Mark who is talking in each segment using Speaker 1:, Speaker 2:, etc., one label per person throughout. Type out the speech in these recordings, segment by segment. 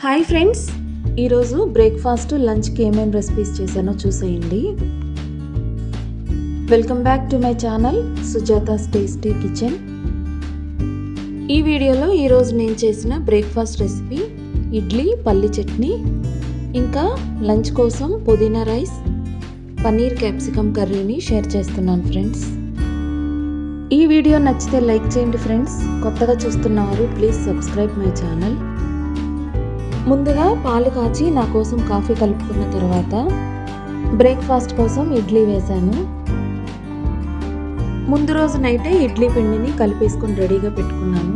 Speaker 1: Hi friends, ఈరోజు breakfast లంచ్కి ఏమేమి రెసిపీస్ చేశానో చూసేయండి. Welcome back to my channel Sujata's tasty kitchen. ఈ వీడియోలో ఈరోజు నేను చేసిన బ్రేక్ఫాస్ట్ రెసిపీ ఇడ్లీ పల్లి చట్నీ, ఇంకా లంచ్ కోసం పుదీనా రైస్, పన్నీర్ క్యాప్సికమ్ కర్రీని షేర్ చేస్తున్నాను ఫ్రెండ్స్. ఈ వీడియో నచ్చితే లైక్ చేయండి ఫ్రెండ్స్. కొత్తగా చూస్తున్నవారు ప్లీజ్ సబ్స్క్రైబ్ మై ఛానల్. ముందుగా పాలు కాచి నా కోసం కాఫీ కలుపుకున్న తర్వాత బ్రేక్ఫాస్ట్ కోసం ఇడ్లీ వేశాను. ముందు రోజు నైటే ఇడ్లీ పిండిని కలిపేసుకొని రెడీగా పెట్టుకున్నాను.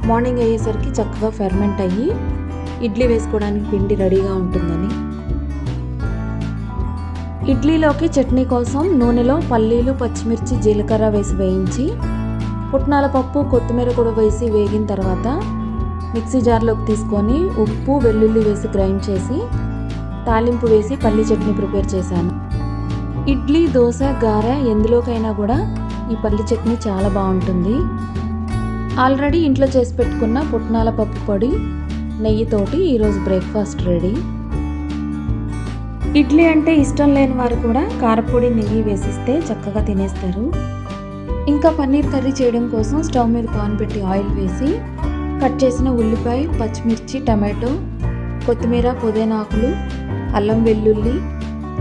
Speaker 1: మార్నింగ్ అయ్యేసరికి చక్కగా ఫెర్మెంట్ అయ్యి ఇడ్లీ వేసుకోవడానికి పిండి రెడీగా ఉంటుందని. ఇడ్లీలోకి చట్నీ కోసం నూనెలో పల్లీలు, పచ్చిమిర్చి, జీలకర్ర వేసి వేయించి పుట్నాల పప్పు, కొత్తిమీర కూడా వేసి వేగిన తర్వాత మిక్సీ జార్లోకి తీసుకొని ఉప్పు, వెల్లుల్లి వేసి గ్రైండ్ చేసి తాలింపు వేసి పల్లి చట్నీ ప్రిపేర్ చేశాను. ఇడ్లీ, దోశ, గారె ఎందులోకైనా కూడా ఈ పల్లి చట్నీ చాలా బాగుంటుంది. ఆల్రెడీ ఇంట్లో చేసి పెట్టుకున్న పుట్నాల పప్పు పొడి, నెయ్యితోటి ఈరోజు బ్రేక్ఫాస్ట్ రెడీ. ఇడ్లీ అంటే ఇష్టం లేని వారు కూడా కారపొడి, నెయ్యి వేసిస్తే చక్కగా తినేస్తారు. ఇంకా పన్నీర్ కర్రీ చేయడం కోసం స్టవ్ మీద పాన్ పెట్టి ఆయిల్ వేసి కట్ చేసిన ఉల్లిపాయ, పచ్చిమిర్చి, టమాటో, కొత్తిమీర, పుదీనా ఆకులు, అల్లం వెల్లుల్లి,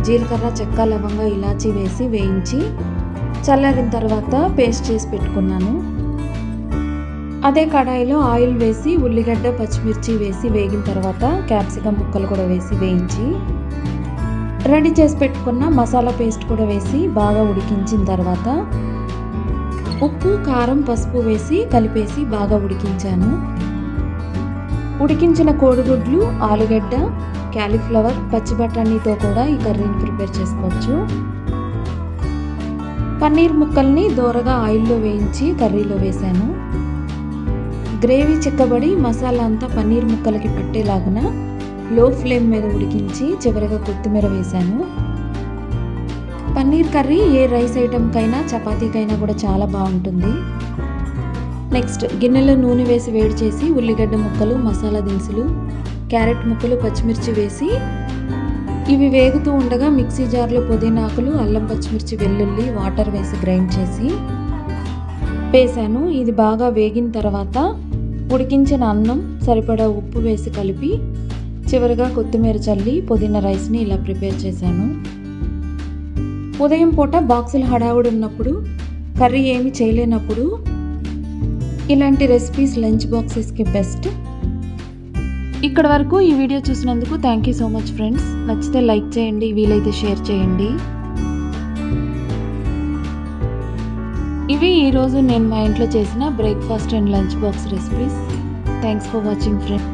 Speaker 1: జీలకర్ర, చెక్క, లవంగ, ఇలాచీ వేసి వేయించి చల్లారిన తర్వాత పేస్ట్ చేసి పెట్టుకున్నాను. అదే కడాయిలో ఆయిల్ వేసి ఉల్లిగడ్డ, పచ్చిమిర్చి వేసి వేగిన తర్వాత క్యాప్సికమ్ ముక్కలు కూడా వేసి వేయించి రెడీ చేసి పెట్టుకున్న మసాలా పేస్ట్ కూడా వేసి బాగా ఉడికించిన తర్వాత ఉప్పు, కారం, పసుపు వేసి కలిపేసి బాగా ఉడికించాను. ఉడికించిన కోడిగుడ్లు, ఆలుగడ్డ, క్యాలీఫ్లవర్, పచ్చి బఠానీతో కూడా ఈ కర్రీని ప్రిపేర్ చేసుకోవచ్చు. పన్నీర్ ముక్కల్ని దోరగా ఆయిల్లో వేయించి కర్రీలో వేశాను. గ్రేవీ చిక్కబడి మసాలా అంతా పన్నీర్ ముక్కలకి పట్టేలాగున లో ఫ్లేమ్ మీద ఉడికించి చివరిగా కొత్తిమీర వేశాను. పన్నీర్ కర్రీ ఏ రైస్ ఐటెంకైనా, చపాతీకైనా కూడా చాలా బాగుంటుంది. నెక్స్ట్ గిన్నెలో నూనె వేసి వేడి చేసి ఉల్లిగడ్డ ముక్కలు, మసాలా దినుసులు, క్యారెట్ ముక్కలు, పచ్చిమిర్చి వేసి ఇవి వేగుతూ ఉండగా మిక్సీ జార్లో పుదీనా ఆకులు, అల్లం, పచ్చిమిర్చి, వెల్లుల్లి, వాటర్ వేసి గ్రైండ్ చేసి వేసాను. ఇది బాగా వేగిన తర్వాత ఉడికించిన అన్నం, సరిపడా ఉప్పు వేసి కలిపి చివరిగా కొత్తిమీర చల్లి పుదీనా రైస్ని ఇలా ప్రిపేర్ చేశాను. ఉదయం పూట బాక్సులు హడావుడి ఉన్నప్పుడు, కర్రీ ఏమి చేయలేనప్పుడు ఇలాంటి రెసిపీస్ లంచ్ బాక్సెస్కి బెస్ట్. ఇక్కడ వరకు ఈ వీడియో చూసినందుకు thank you so much friends. నచ్చితే లైక్ చేయండి, వీలైతే షేర్ చేయండి. ఇవి ఈరోజు నేను మా ఇంట్లో చేసిన breakfast and lunch box recipes. Thanks for watching friends.